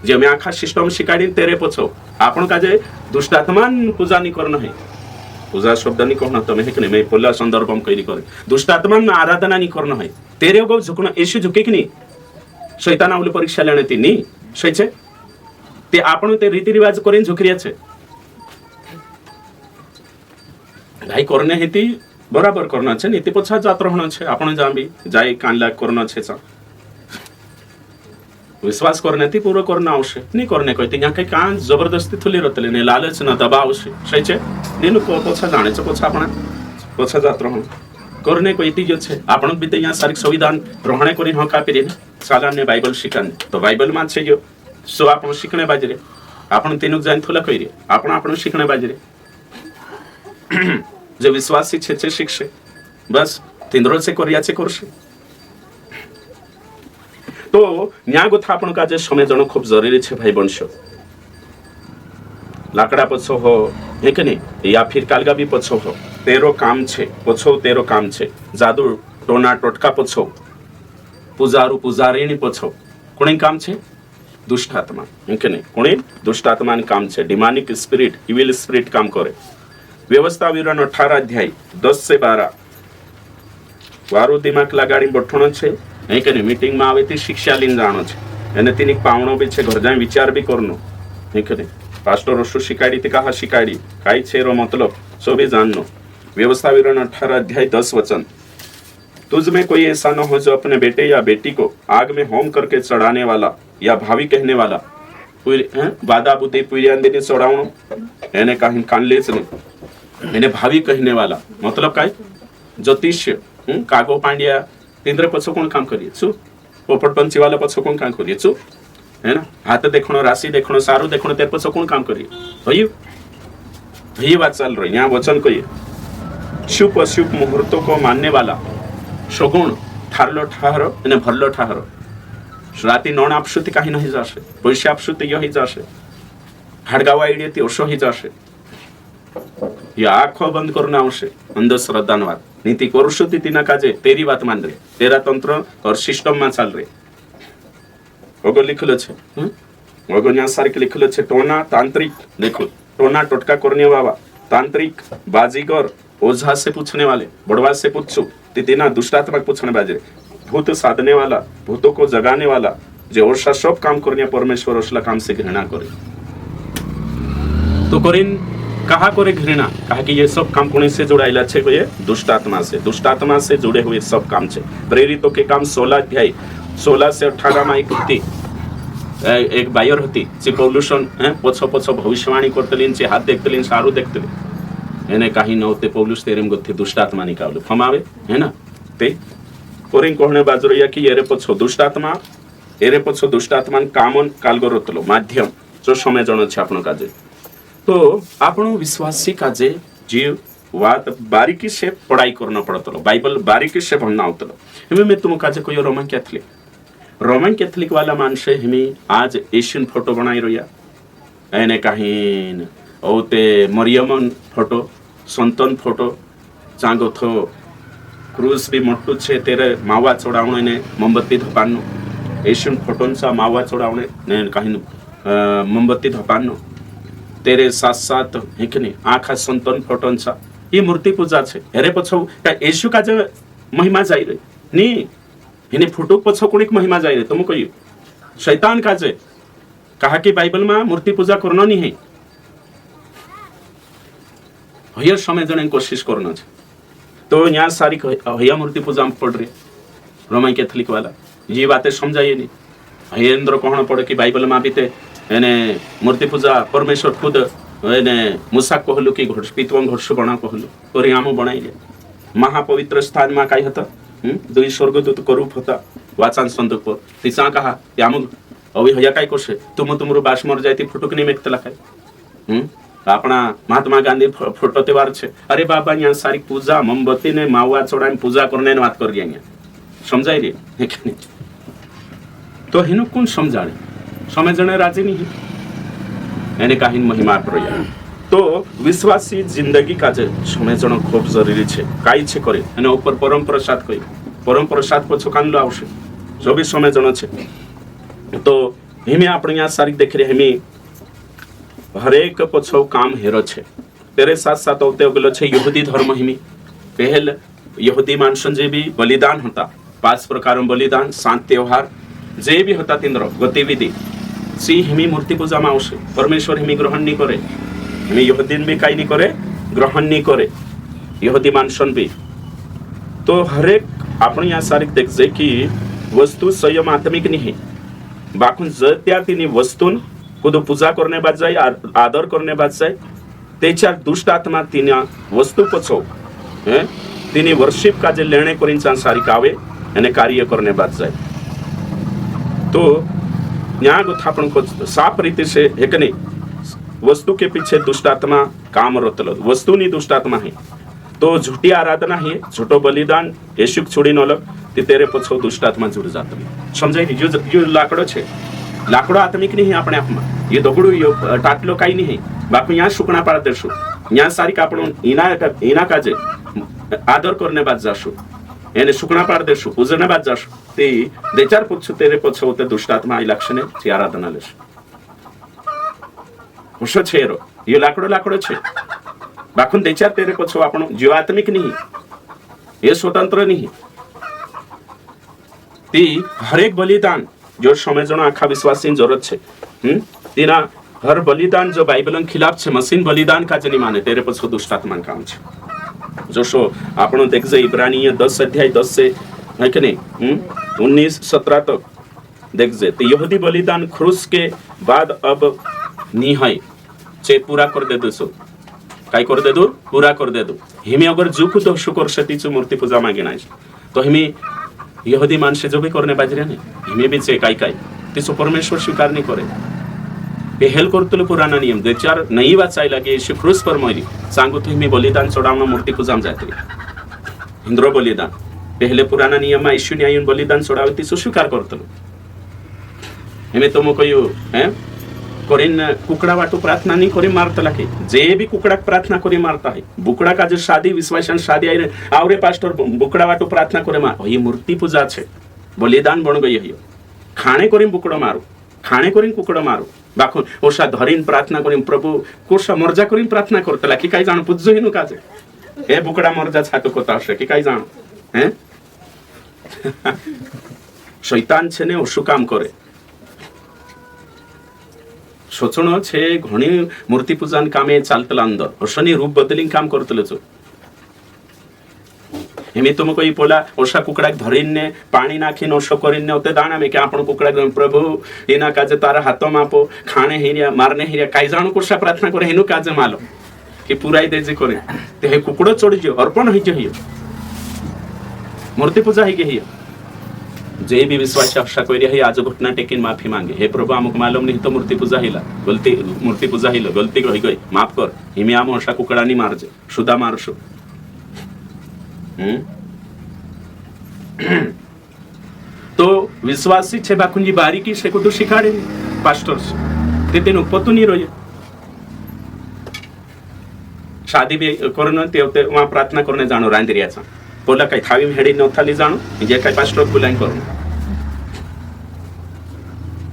जे मैं आखा सिस्टम शिकाडी तेरे पछो आपण का जे दुष्टात्मान पूजा नहीं करना है पूजा शब्द नहीं कहना तमे है कि मैं पोला संदर्भ में कइली करे दुष्टात्मान आराधना नहीं करना है तेरे गो झुकना यीशु झुके कि नहीं शैतान आवले परीक्षा लेने ती नहीं सही छे ते आपण ते रीति रिवाज करेन झुकरिया छे भाई करने हेती बराबर करना छे नीति पछा जात रहना छे आपण जाबी जाई कानला करना छे सा विश्वास करने थी पूरा करना आवश्यक नहीं करने कहते यहाँ कहीं कान जबरदस्ती थुली रहते ने लालच न दबाव आवश्यक सही छे नेनु पछा जाने छे पछा आपण पछा जात रहन करने कहती जो छे आपण भी यहाँ सारी संविधान ग्रहण करी हका पेरे सालाने बाइबल शिकाने तो बाइबल में छे जो सो आपण शिखणे बाजरे आपण तेनुक जान थोला कइरे आपण शिखणे बाजरे जे विश्वासी छे शिक्षे बस तिंद्रो से करिया छे करशे तो न्या गोथा आपण का जे समय जण खूब जरूरी छे भाई वंश लाकड़ा पछो हो है कि नहीं या फिर कालगा भी पछो हो तेरो काम छे पछो तेरो काम छे जादू टोना टोटका पछो पुजारू पुजारीनी पछो कोणी काम छे दुष्ट आत्मा है कि नहीं कोणी दुष्ट आत्मा ने काम छे डिमोनिक स्पिरिट इविल स्पिरिट काम करे व्यवस्था विवरण 18 अध्याय 10 से 12 वारो दिमाग लगाड़ी बैठणो छे है कि नहीं मीटिंग में आवे ती शिक्षा लीन जानो छे एने तीनिक पावणो भी छे घर जाए विचार भी करनो है कि नहीं पास्टर रसु शिकाड़ी ते कहा शिकाड़ी काई छे रो मतलब सो भी जाननो व्यवस्था विवरण 18 अध्याय 10 वचन तुझ में कोई ऐसा न हो जो अपने बेटे या बेटी को आग में होम करके चढ़ाने वाला या भावी कहने वाला वादा बुद्धि पुरियान देने सोडावणो एने कहीं कानलेच नहीं एने भावी कहने वाला मतलब काय ज्योतिष्य कागो पांड्या तिंद्रे पछो कौन काम करिए छु पोपट पंछी वाला पछो कौन काम करिए छु है ना हाथ देखणो राशि देखणो सारू देखणो तेरे पछो कौन काम करिए भई ये बात चल रही यहाँ वचन को ये शुभ अशुभ मुहूर्तों को मानने वाला सगुण ठारलो ठाहर एने भरलो ठाहर राती नौन आपसुती काही नहीं जाशे पैसे आपसुती यही जाशे हाडगावा इडिये ती ओशो ही जाशे या आँखों बंद करना आवश्य अंधश्रद्धानवाद नीति कोरुषुती तीना काजे तेरी बात मान रहे तेरा तंत्र और सिस्टम में चल रहे ओगो लिखलो छे ओगो यहाँ सारे के लिखलो छे टोना तांत्रिक देखो टोना टोटका करने वाला तांत्रिक बाजीगर ओझा से पूछने वाले बड़वा से पूछो तीना दुष्टात्मा पूछने बाजे भूत साधने वाला भूतों को जगाने वाला जो ओषा सब काम करने परमेश्वर ओसला काम से घृणा करे तो करिन कहा करे घृणा कहा कि ये सब काम कोने से जुड़ाइला छे ये दुष्टात्मा से जुड़े हुए सब काम छे प्रेरितों के काम 16 अध्याय 16 से 18 में एक बायर होती जे पौलुसन पछो पछो भविष्यवाणी करतलिन जे हाथ देखतलिन सारू देखतलिन एने काही नव्हते पौलुस तेरेम गथी दुष्टात्मा निकावलो फमावे है ना ते कोरिन कहणे बाजरया कि एरे पछो दुष्टात्मा कामन कालगरतलो माध्यम जो समय जण छे आपण काजे तो आपण विश्वासी काजे जीव वात बारीकी से पढ़ाई करना पड़तलो बाइबल बारीकी से पढ़ना होतलो हमें मैं तुम काजे कोई रोमन कैथलिक वाला मानसे हमें आज एशियन फोटो बनाई रोया एने कहीं ओते मरियमन फोटो संतन फोटो चांगो थो क्रूज भी मोटू छे तेरे मावा चढ़ावणे ने मोमबत्ती धपानो एशियन फोटोंचा मावा चढ़ावणे ने कहीं मोमबत्ती धपानो तेरे साथ साथ हेकने आखा संतन फोटोंचा ये मूर्ति पूजा छे हेरे पछो का येशू का जे महिमा जाई रे नी हेने फोटो पछो कोनिक महिमा जाई रे तुम कहियो शैतान का जे कहा कि बाइबल में मूर्ति पूजा करनो नहीं है हयर समय जने कोशिश करना छे तो यहाँ सारी हया मूर्ति पूजा में पड़ रही रोमन कैथलिक वाला ये बातें समझाइए नहीं हयेंद्र कहना पड़े कि बाइबल में बीते एने मूर्ति पूजा परमेश्वर खुद एने मूसा कहलु कि पितवं घोष बना कहलु और यामो बनाइले महापवित्र स्थान में काय हता दुई स्वर्गदूत को रूप होता वाचन संदूक पर तिचा कहा यामो अभी हया काय कोसे तुमरो बास मर जायती फोटो के निमित्त लखाय अपना महात्मा गांधी फोटो त्योहार छे अरे बाबा यहाँ सारी पूजा मोमबत्ती ने मावा चढ़ाई पूजा करने बात कर गया समझाई रे तो हेनु कौन समझाड़े समय जने राजी नहीं एने कहीं महिमा प्रया तो विश्वासी जिंदगी का समय जन खूब जरूरी छे काई छे करे एने ऊपर परम प्रसाद कही परम प्रसाद पछो कानलो आवशे जो भी समय जन छे तो हिमे आपण यहाँ सारी देख रहे हिमे हरेक पछो काम हेरो छे तेरे साथ साथ होते गलो छे यहूदी धर्म हिमी पहल यहूदी मानसन जे भी बलिदान होता 5 प्रकार बलिदान 7 त्योहार जे भी होता तिंद्र गतिविधि सी हिमी मूर्ति पूजा में आवश्य परमेश्वर हिमी ग्रहण नहीं करे हिमी यहूदीन भी काई नहीं करे ग्रहण नहीं करे यहूदी मानसन भी तो हरेक आपण यहाँ सारी देख जे कि वस्तु स्वयं आत्मिक नहीं बाकुन जत्या तिनी वस्तून खुद पूजा करने बाद जाए आदर करने बाद जाए तेच्या दुष्ट आत्मा तिन्या वस्तु पछो तिनी वर्शिप का जे लेणे करिंचा सारी कावे एने कार्य करने बाद जाए तो न्याय गोथापन को साफ रीति से एकने वस्तु के पीछे दुष्ट आत्मा काम रतल वस्तु नी दुष्ट आत्मा है तो झूठी आराधना है झूठो बलिदान येशुक छोड़ी न लग ते तेरे पछो दुष्ट आत्मा जुड़ जात समझाई यो लाकड़ो छे लाकड़ो आत्मिक नहीं है अपने आप में ये दगड़ू यो टाटलो काई नहीं है बाकी यहाँ सुकना पाड़ देशु यहाँ सारी का आपण इना का जे आदर करने बाद जाशु एने सुकना पाड़ देशु पूजने बाद जाशु ते देचार पुछु तेरे पछो होते दुष्टात्मा आई लक्षणे ची आराधना लेशु होशो छेरो यो लाकड़ो छे बाकुन देचार तेरे पछो आपण जो आत्मिक नहीं ये स्वतंत्र नहीं ती हरेक बलिदान जो समय जन आखा विश्वासी जरूरत है तीना हर बलिदान जो बाइबल खिलाफ छे मशीन बलिदान का जनी माने तेरे पछो दुष्टात्मा काम छे जो शो आपण देख जे इब्रानी 10 अध्याय 10 से है कि नहीं 19-17 तक देख जे तो यहूदी बलिदान क्रूस के बाद अब नहीं है चे पूरा कर दे दो सो काय कर दे दो पूरा कर दे दो हिमी अगर जुकू तो शुकर शतीच मूर्ती पूजा मागे नाही तो हिमी यहूदी माणसे जो भी करणे बाजरे नाही हिमी बी चे काय काय तिसो परमेश्वर स्वीकार नहीं करे हेल करतलो पुराना नियम देचार नहीं वाचायला की येशू क्रूस पर मरी सांगू तो हिमी बलिदान चढावणं मूर्ती पूजा जाते इंद्र बलिदान पहले पुराना नियम में येशू ने बलिदान चढावे तिसो स्वीकार करतलो हिमी तो मो कयो हैं करीन कुकड़ा वाटू प्रार्थना नहीं करी मारता लखे जे भी कुकड़ा प्रार्थना करी मारता है बुकड़ा का जो शादी विश्वासन शादी आई आवरे पास्टर बुकड़ा वाटू प्रार्थना करे मार ये मूर्ति पूजा छे बलिदान बन गई है खाणे करी बुकड़ा मारो खाणे करी कुकड़ा मारो बाखो ओषा धरीन प्रार्थना करी प्रभु कोषा मर्जा करी प्रार्थना करता लखी काय जाण पूज्य हिनु काजे हे बुकड़ा मर्जा छाटो कोता हशे की काय जाण हैं शैतान छे ने ओशु काम करे सोचणो छे घणी मूर्ति पूजन कामे चालतला अंदर अशनी रूप बदलिंग काम करतलो छो हेमे तुम कोई पोला ओषा कुकड़ा धरीन ने पानी नाखी नोशो करीन ने ओते दाना में के आपण कुकड़ा प्रभु एना काजे तारा हाथ मापो खाणे हिरिया मारने हिरिया काय जाणो कोषा प्रार्थना करे हेनु काजे मालो कि पुराई दे जे करे ते हे कुकड़ो चोड़ी जो अर्पण होई जे मूर्ति पूजा ही के जे भी विश्वास आशा करी है आज घटना टेकिन माफी मांगे हे प्रभु आमक मालूम नहीं तो मूर्ति पूजा हिला गलती मूर्ति पूजा हिला गलती रही गई माफ कर हिमी आम हसा कुकड़ा नहीं मारजे सुधा मारशो तो विश्वासी छे बाकुंजी बारीकी से कुछ शिखाड़े पास्टर्स ते तेनु पतु नहीं रही शादी भी करनो ते वहां प्रार्थना करने जानो रांदिरियाचा बोला काय थावी हेडी नथाली जाणो जे काय पास्टर बुलाइन करू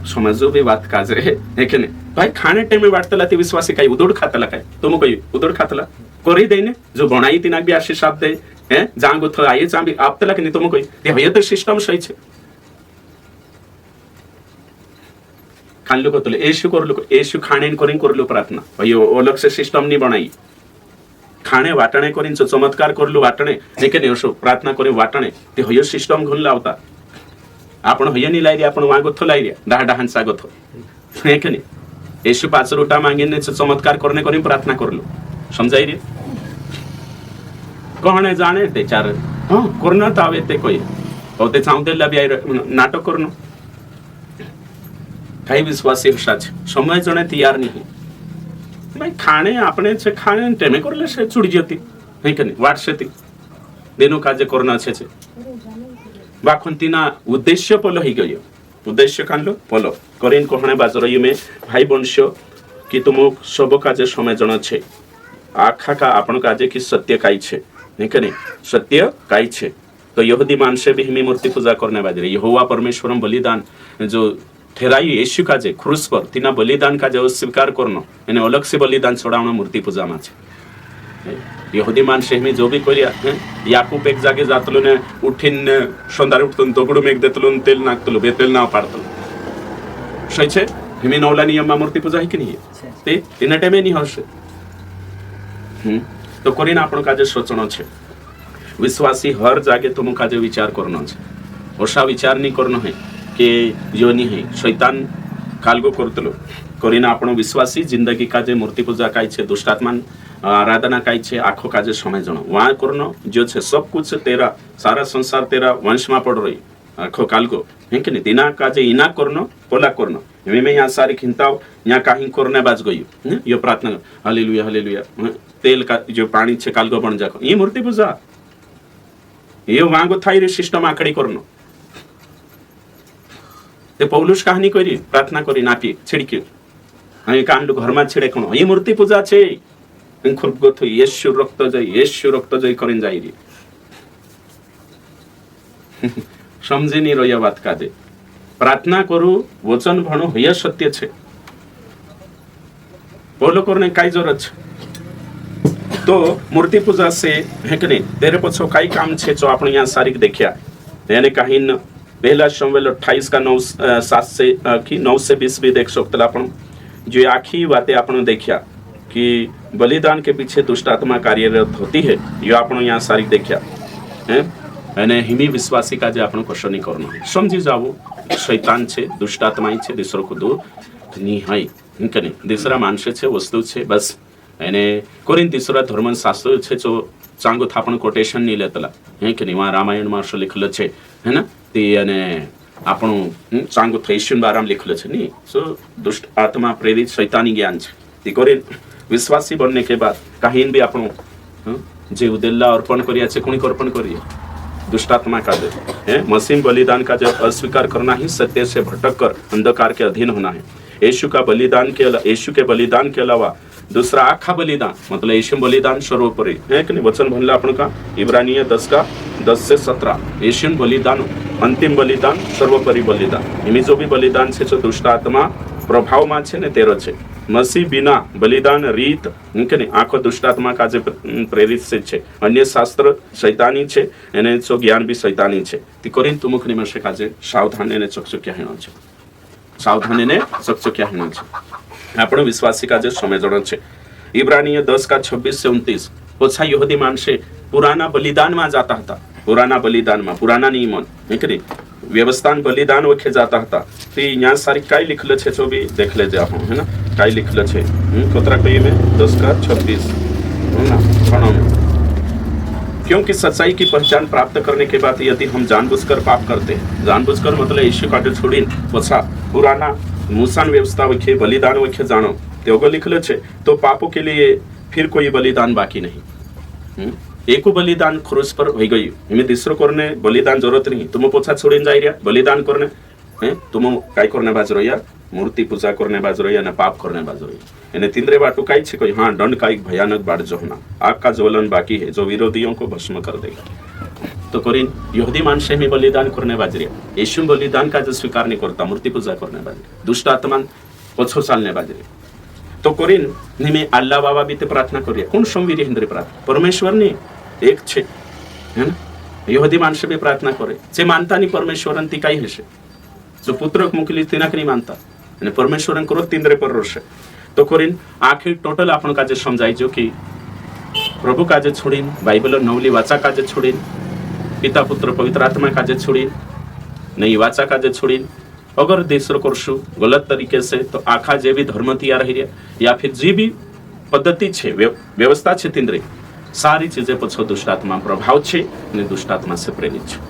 समझो बे बात काजरे है के नहीं भाई खाने टाइम में वाटतला ते विश्वासी काय उदोड खातला काय तुम कोई उदोड खातला करी देने जो बनाई तिना भी आशीष आप दे हैं जांगो थो आये जांबी आपतला के नहीं तुम कोई ते भय तो सिस्टम सही छे खान लो कोतले येशू करलो येशू खाणे करिन करलो प्रार्थना भाई अलग से सिस्टम नहीं बनाई खाणे वाटणे करीन चमत्कार करलो वाटणे लेकिन असो प्रार्थना करी वाटणे ते हय सिस्टम घेऊन लावता आपण हय नहीं लायरी आपण वागोथो लायरी दहा दहान सागोथो हे के नहीं येशू 5 रोटा मांगीने चमत्कार करने करी प्रार्थना करलो समजाई रे कोणे जाने ते चार हां करना तावे ते कोई होते चांदेला भी नाटक करनो काही विश्वासी साच समय जणे तैयार नहीं भाई खाने अपने से खाने टेमे करले से छुड़ी जती है के नहीं वाट से देनो काजे करना छे बाखंतीना उद्देश्य पलो ही गयो उद्देश्य कानलो पलो करेन कोहणे बाजर में भाई वंश कि तुम सब काजे समय जण छे आखा का आपण काजे कि सत्य काई छे है के नहीं सत्य काई छे तो यहूदी मानसे भी हिमी मूर्ति पूजा करने बाजरे यहोवा परमेश्वरम बलिदान जो ठेराई येशू काजे क्रूस पर तिना बलिदान का जो स्वीकार करनो एने अलग से बलिदान चढ़ावना मूर्ति पूजा में छे यहूदी मानसे हिमी जो भी करिया याकूब एक जागे जातलो ने उठिन संदार उठतन दगडू मेक देतलो तेल नाकतलो बेतेल ना पाडतलो सही छे हिमी नवला नियम मूर्ति पूजा है कि नहीं ते तिना टाइमे नहीं हसे तो करीन आपण काजे सोचनो छे विश्वासी हर जागे तुम काजे विचार करनो छे ओसा विचार नहीं करनो है के योनी है शैतान कालगो करतलो करीन आपण विश्वासी जिंदगी काजे मूर्ति पूजा काई छे दुष्टात्मा आराधना काई छे आखो काजे समय जणो वहां करनो जो छे सब कुछ तेरा सारा संसार तेरा वंश में पड़ रही आखो कालगो है कि नहीं दिना काजे इना करनो पोला करनो में यहाँ सारी खिंताव यहाँ कहीं करने बाज गई ये प्रार्थना हालेलुया तेल का जो पानी छे कालगो बन जाको ये मूर्ति पूजा ये वहां गो थाई रे सिस्टम आकड़ी करनो ते पौलुस कहानी करी प्रार्थना करी नापी छिड़की हमें कांडू घर में छिड़े कौन ये मूर्ति पूजा छे खुद गो येशू रक्त जय करें जाई रे समझी नहीं रही बात का दे प्रार्थना करू वचन भणो हय सत्य छे बोलो करने काई जरूरत छे तो मूर्ति पूजा से है कि नहीं तेरे पछो काई काम छे जो आपण यहाँ सारिक देखिया यानी कहीं पहला शमूएल 28 का 9 से 20 भी देख सकते अपन जो आखी बातें अपन देखिया कि बलिदान के पीछे दुष्ट आत्मा कार्यरत होती है ये अपन यहाँ सारी देखिया है અને હિમી વિશ્વાસી કાજે આપણું કશું નહીં કરવાનું સમજી જાવું શૈતાન છે દુષ્ટાત્માઈ છે દીસરો કુદુર ની હાઈ કે નહીં દીસરા માણસે છે વસ્તુ છે બસ એને કોરીન દીસરા ધર્મ શાસ્ત્રો છે જો ચાંગો થાપણ કોટેશન નહીં લેતલા હે કે નહીં વા રામાયણમાં શું લખેલું છે હે ને તે અને આપણું ચાંગો થઈશું બારામ લખેલું છે નહીં સો દુષ્ટ આત્મા પ્રેરિત શૈતાની જ્ઞાન છે તે કોરીન વિશ્વાસી બનને કે બાદ કાહીન બી આપણું જે ઉદેલ્લા અર્પણ કર્યા છે કોણી અર્પણ કરીએ दुष्टात्मा का है मसीम बलिदान का जब अस्वीकार करना ही सत्य से भटक कर अंधकार के अधीन होना है यीशु के बलिदान के अलावा दूसरा आखा बलिदान मतलब यीशु बलिदान सर्वोपरि है कि नहीं वचन भनला आपण का इब्रानिय 10 से 17 यीशु बलिदान अंतिम बलिदान सर्वोपरि बलिदान इमी जो भी बलिदान છે जो दुष्टात्मा प्रभावમાં છે ને તેરો છે મસી बिना बलिदान રીત કે નહીં આખો દુષ્ટાત્મા કાજે પ્રેરિત છે અન્ય શાસ્ત્ર શૈતાની છે એને જો જ્ઞાન બી શૈતાની છે તે કોરિન તુમુખ નિમશે કાજે સાવધાન એને ચકચક્યા હેણો છે સાવધાન એને ચકચક્યા હેણો છે આપણો વિશ્વાસી કાજે સમજણો છે इब्रानिय 10 का 26 से 29 ઓછા યહૂદી માણસે પુરાના બલિદાનમાં જાતા હતા પુરાના બલિદાનમાં પુરાના નિયમન હે કે નહીં व्यवस्थान बलिदान वखे जाता था तो यहाँ सारी काय लिखल है जो भी देख ले जा है ना काय लिखल है कोतरा कही में 10 का 26 है ना पढ़ो में क्योंकि सच्चाई की पहचान प्राप्त करने के बाद यदि हम जानबूझकर पाप करते हैं जानबूझकर मतलब यीशु काटे छोड़ी ओछा पुराना मूसान व्यवस्था वखे बलिदान वखे जानो तेवगो लिखल है तो पापों के लिए फिर कोई बलिदान बाकी नहीं एक बलिदान क्रूस पर हो गई इमे तीसरो करने बलिदान जरूरत नहीं तुम पोछा छोड़ीने जाई रहा बलिदान करने हैं तुम काय करने बाज रहिया मूर्ति पूजा करने बाज रहिया ने पाप करने बाज रहिया एने तीनरे बाटू काय छे कोई हां दंड का एक भयानक बाढ़ जोहना आग का ज्वलन बाकी है जो विरोधियों को भस्म कर देगा तो कोरिन यहूदी मानसे में बलिदान करने बाज रहिया यीशु बलिदान का जो स्वीकार नहीं करता मूर्ति पूजा करने बाज दुष्ट आत्मा ओछो चालने बाज रहिया तो कोरिन निमे अल्लाह बाबा भी प्रार्थना करिए कौन संवीर हिंद्री प्रार्थना परमेश्वर ने एक छे है ना यहूदी माणसे भी प्रार्थना करे जे मानता नहीं परमेश्वर ती काही हशे जो पुत्र मोकली तेना नहीं मानता અને પરમેશ્વરન ક્રોધ તીંદ્રે પર રોશે તો કોરીન આખી ટોટલ આપણો કાજે સમજાઈ જો કે પ્રભુ કાજે છોડીને બાઇબલ નવલી વાચા કાજે છોડીને પિતા પુત્ર પવિત્ર આત્મા કાજે છોડીને નઈ વાચા કાજે છોડીને अगर दूसरो करशु गलत तरीके से तो आखा जे भी धर्म तैयार रही या फिर जी भी पद्धति है व्यवस्था है तींद्रे सारी चीजें पछो दुष्टात्मा प्रभाव है दुष्टात्मा से प्रेरित है।